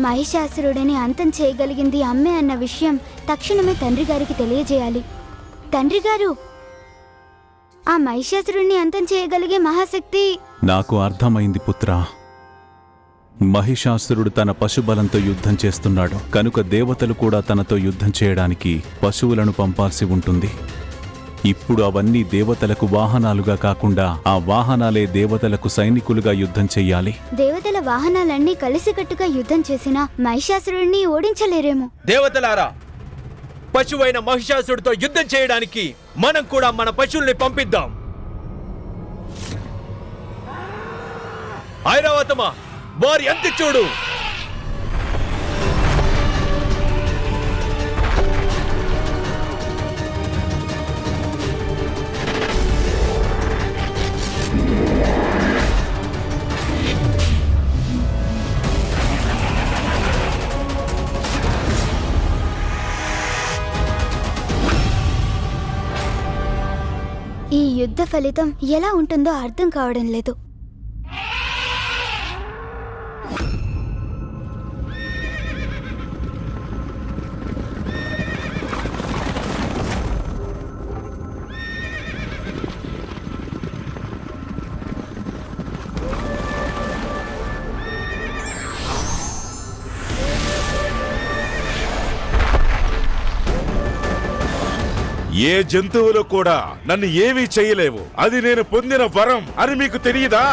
మహిషాసురుడిని అంతం చేయగలిగింది అమ్మే అన్న విషయం తక్షణమే తండ్రి గారికి తెలియజేయాలి. తండ్రి గారు, ఆ మహిషాసురుడిని అంతం చేయగలిగే మహాశక్తి నాకు అర్థమైంది పుత్రా. మహిషాసురుడు తన పశుబలంతో యుద్ధం చేస్తున్నాడు కనుక దేవతలు కూడా తనతో యుద్ధం చేయడానికి పశువులను పంపాల్సి ఉంటుంది. ఇప్పుడు అవన్నీ దేవతలకు వాహనాలుగా కాకుండా ఆ వాహనాలే దేవతలకు సైనికులుగా యుద్ధం చెయ్యాలి. దేవతల వాహనాలన్నీ కలిసికట్టుగా యుద్ధం చేసినా మహిషాసురుడిని ఓడించలేరేమో. దేవతలారా, పశువైన మహిషాసురుడితో యుద్ధం చేయడానికి మనం కూడా మన పశువుల్ని పంపిద్దాం. ఐరావతమా, వారి అంతి చూడు. ఈ యుద్ధ ఫలితం ఎలా ఉంటుందో అర్థం కావడం లేదు. ఏ జంతువులు కూడా నన్ను ఏమీ చేయలేవు. అది నేను పొందిన వరం అని మీకు తెలియదా?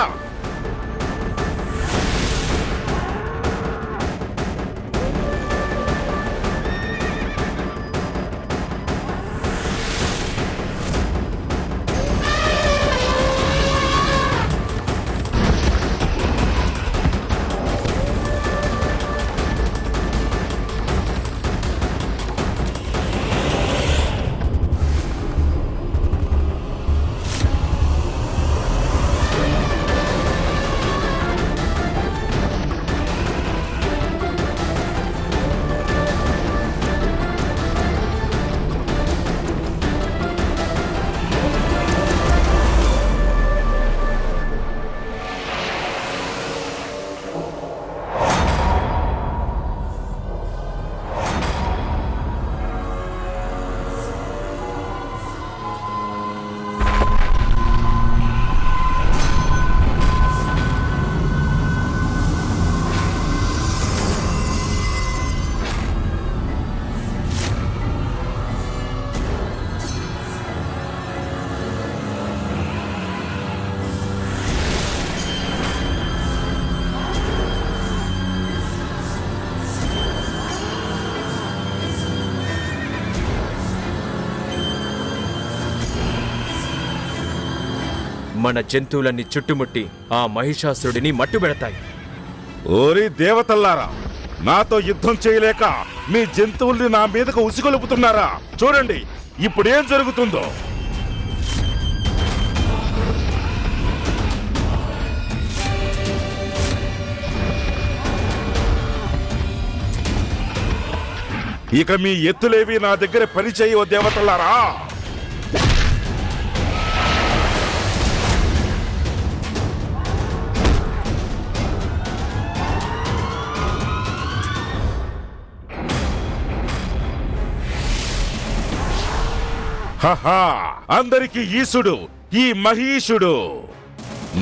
మన జంతువులన్నీ చుట్టుముట్టి ఆ మహిషాసురుడిని మట్టుబెడతాయి. ఓరి దేవతల్లారా, నాతో యుద్ధం చేయలేక మీ జంతువుల్ని నా మీదకు ఉసిగొలుపుతున్నారా? చూడండి ఇప్పుడేం జరుగుతుందో. ఇక మీ ఎత్తులేవి నా దగ్గర పని చేయవో దేవతల్లారా. అందరికి ఈశుడు ఈ మహీషుడు.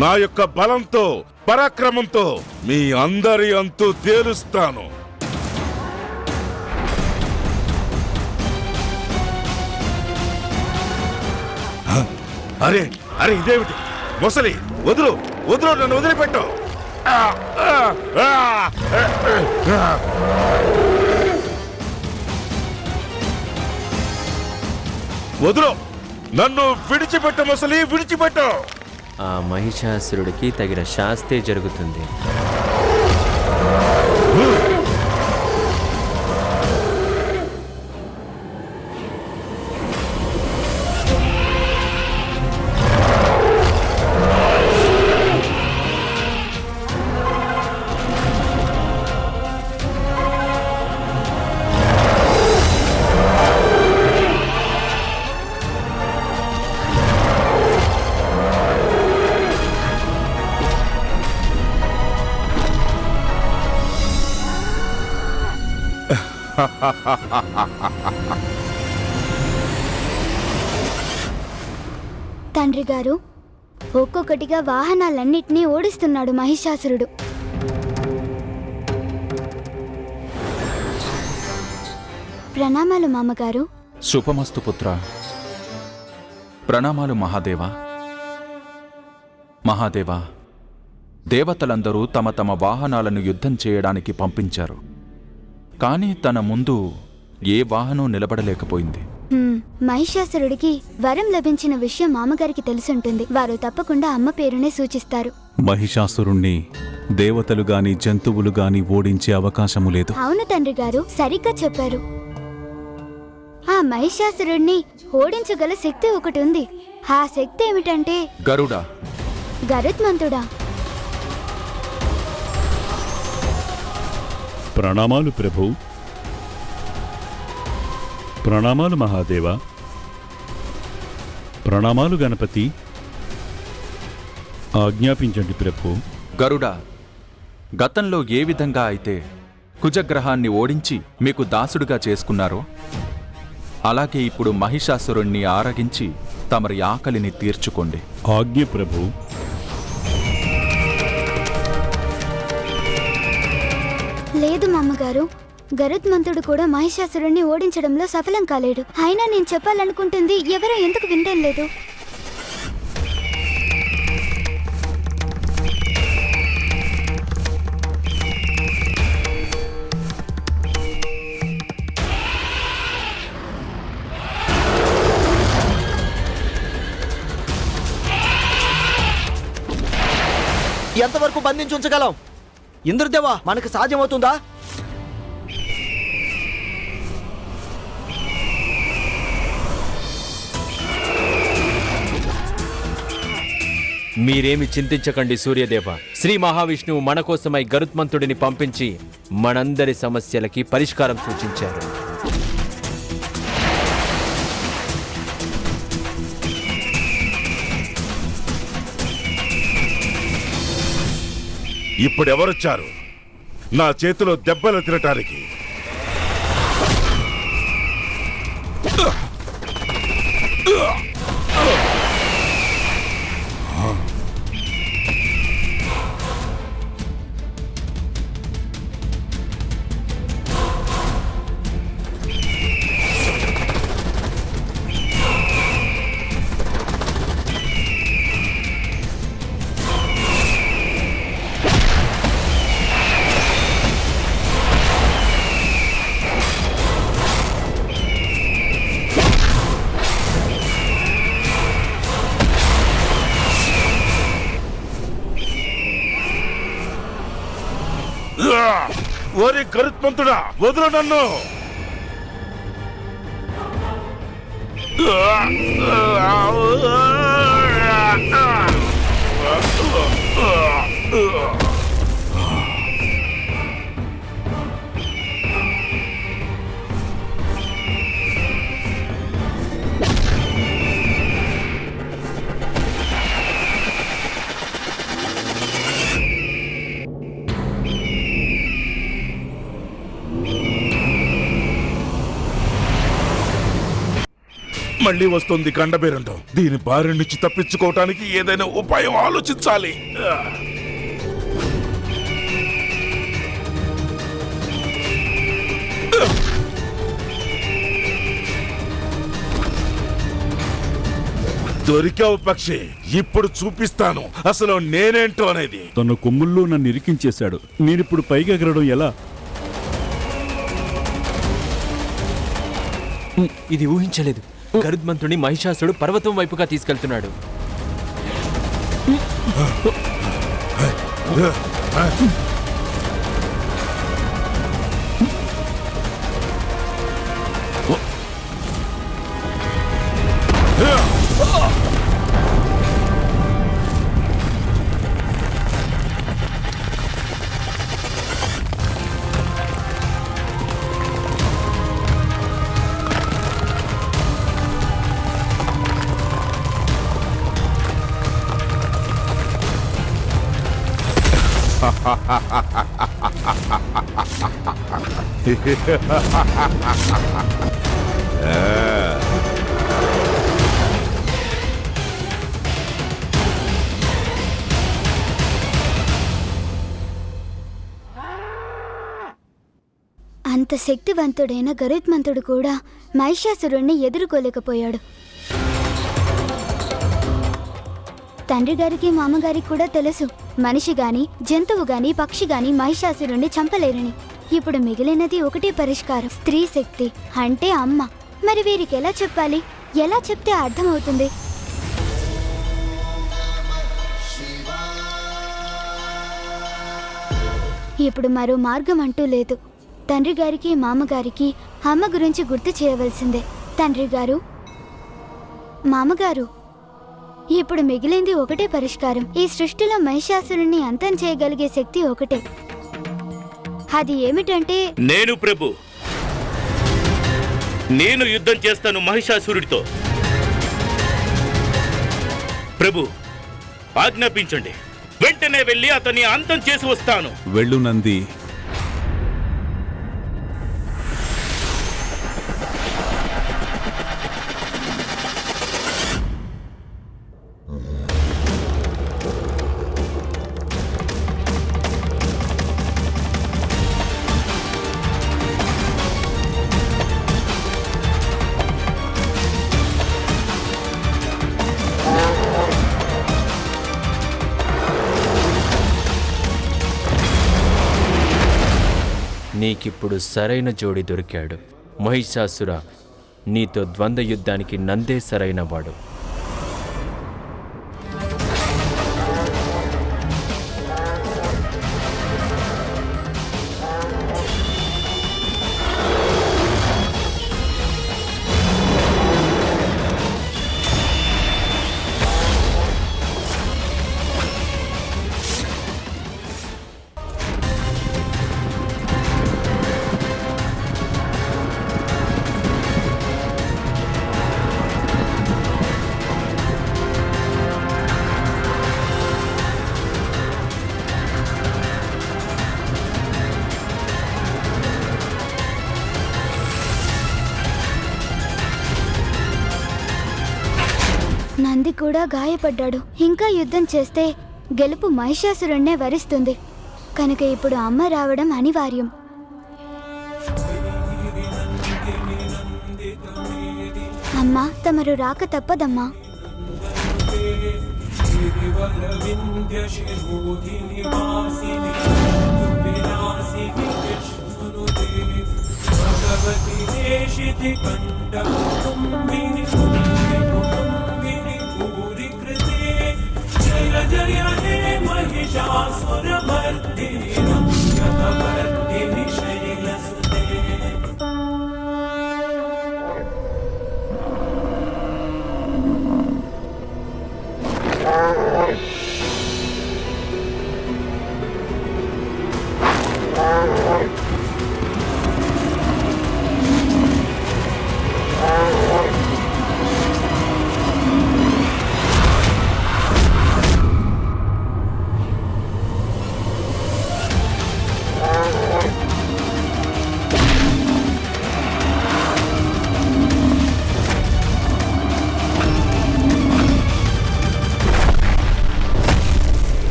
నా యొక్క బలంతో పరాక్రమంతో మీ అందరి అంతు తేలుస్తాను. అరే అరే ఇదేమిటి? మొసలి వదులు వదులు, నన్ను వదిలిపెట్టు. వదులు, నన్ను విడిచిపెట్టు మొసలి, విడిచిపెట్టు. ఆ మహిషాసురుడికి తగిన శాస్తే జరుగుతుంది. తండ్రి గారు, ఒక్కొక్కటిగా వాహనాలన్నిటినీ ఓడిస్తున్నాడు మహిషాసురుడు. ప్రణామాలు మామగారు. శుభమస్తు పుత్ర. ప్రణామాలు మహాదేవా. మహాదేవా, దేవతలందరూ తమ తమ వాహనాలను యుద్ధం చేయడానికి పంపించారు. కానీ తన ముందు ఏ వాహనం నిలబడలేకపోయింది. మహిషాసురుడికి వరం లభించిన విషయం మామగారికి తెలుసుంటుంది. వారు తప్పకుండా అమ్మ పేరునే సూచిస్తారు. మహిషాసురుణ్ణి దేవతలు గాని జంతువులు గాని ఓడించే అవకాశము లేదు. అవును తండ్రి గారు, సరిగ్గా చెప్పారు. ఆ మహిషాసురుణ్ణి ఓడించగల శక్తి ఒకటి ఉంది. ఆ శక్తి ఏమిటంటే గరుడా. గరుత్మంతుడా. ప్రణామాలు ప్రభు. ప్రణామాలు మహాదేవా. ప్రణామాలు గణపతి. ఆజ్ఞాపించండి ప్రభు. గరుడా, గతంలో ఏ విధంగా అయితే కుజగ్రహాన్ని ఓడించి మీకు దాసుడుగా చేసుకున్నారో అలాగే ఇప్పుడు మహిషాసురుణ్ణి ఆరగించి తమరి ఆకలిని తీర్చుకోండి. ఆజ్ఞ ప్రభు. లేదు మామగారు, గరుత్మంతుడు కూడా మహిషాసురుణ్ణి ఓడించడంలో సఫలం కాలేడు. అయినా నేను చెప్పాలనుకుంటుంది ఎవరో ఎందుకు వినడం లేదు. ఎంతవరకు బంధించి ఉంచగలం? ఇంద్రదేవా, మనకు సాధ్యమవుతుందా? మీరేమి చింతించకండి సూర్యదేవ. శ్రీ మహావిష్ణువు మన కోసమై గరుత్మంతుడిని పంపించి మనందరి సమస్యలకి పరిష్కారం సూచించారు. ఇప్పుడెవరొచ్చారు నా చేతిలో దెబ్బలు తినటానికి? ఓరి గరుత్మంతుడా, వదులు నన్ను! మళ్ళీ వస్తుంది గండబేరండం. దీని బారి నుంచి తప్పించుకోవటానికి ఏదైనా ఉపాయం ఆలోచించాలి. దొరికావు పక్షి. ఇప్పుడు చూపిస్తాను అసలు నేనేంటో అనేది. తన కొమ్ముల్లో నన్ను ఇరికించేశాడు. నేనిప్పుడు పైకి ఎగరడం ఎలా? ఇది ఊహించలేదు. గరుత్మంతుడిని మహిషాసురుడు పర్వతం వైపుగా తీసుకెళ్తున్నాడు. అంత శక్తివంతుడైన గరుత్మంతుడు కూడా మహిషాసురుణ్ణి ఎదుర్కోలేకపోయాడు. తండ్రి గారికి మామగారికి కూడా తెలుసు, మనిషి గాని జంతువు గాని పక్షి గాని మహిషాసురుణ్ణి చంపలేరని. ఇప్పుడు మిగిలినది ఒకటే పరిష్కారం, స్త్రీ శక్తి అంటే అమ్మ. మరి వీరికి ఎలా చెప్పాలి? ఎలా చెప్తే అర్థమవుతుంది? ఇప్పుడు మరో మార్గం అంటూ లేదు. తండ్రి గారికి మామగారికి అమ్మ గురించి గుర్తు చేయవలసిందే. తండ్రి గారు, మామగారు, ఇప్పుడు మిగిలింది ఒకటే పరిష్కారం. ఈ సృష్టిలో మహిషాసురుణ్ణి అంతం చేయగలిగే శక్తి ఒకటే. అది ఏమిటంటే నేను ప్రభు, నేను యుద్ధం చేస్తాను మహిషాసురుడితో. ప్రభు, ఆజ్ఞాపించండి, వెంటనే వెళ్ళి అతన్ని అంతం చేసి వస్తాను. వెళ్ళు నంది. నీకిప్పుడు సరైన జోడి దొరికాడు. మహిషాసుర, నీతో ద్వంద్వ యుద్ధానికి నందే సరైనవాడు. నంది కూడా గాయపడ్డాడు. ఇంకా యుద్ధం చేస్తే గెలుపు మహిషాసురుణ్ణే వరిస్తుంది. కనుక ఇప్పుడు అమ్మ రావడం అనివార్యం. అమ్మా, తమరు రాక తప్పదమ్మా.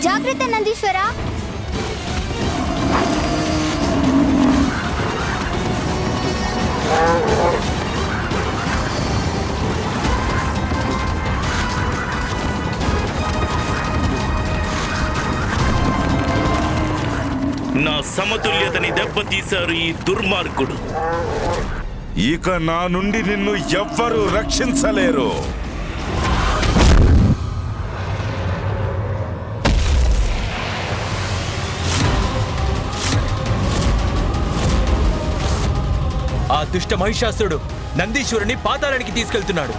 జాగ్రత్త నందీశ్వర. నా సమతుల్యతని దెబ్బతీశారు ఈ దుర్మార్గుడు. ఇక నా నుండి నిన్ను ఎవ్వరూ రక్షించలేరు. ఆ దుష్ట మహిషాసురుడు నందీశ్వరుని పాతాళానికి తీసుకెళ్తున్నాడు.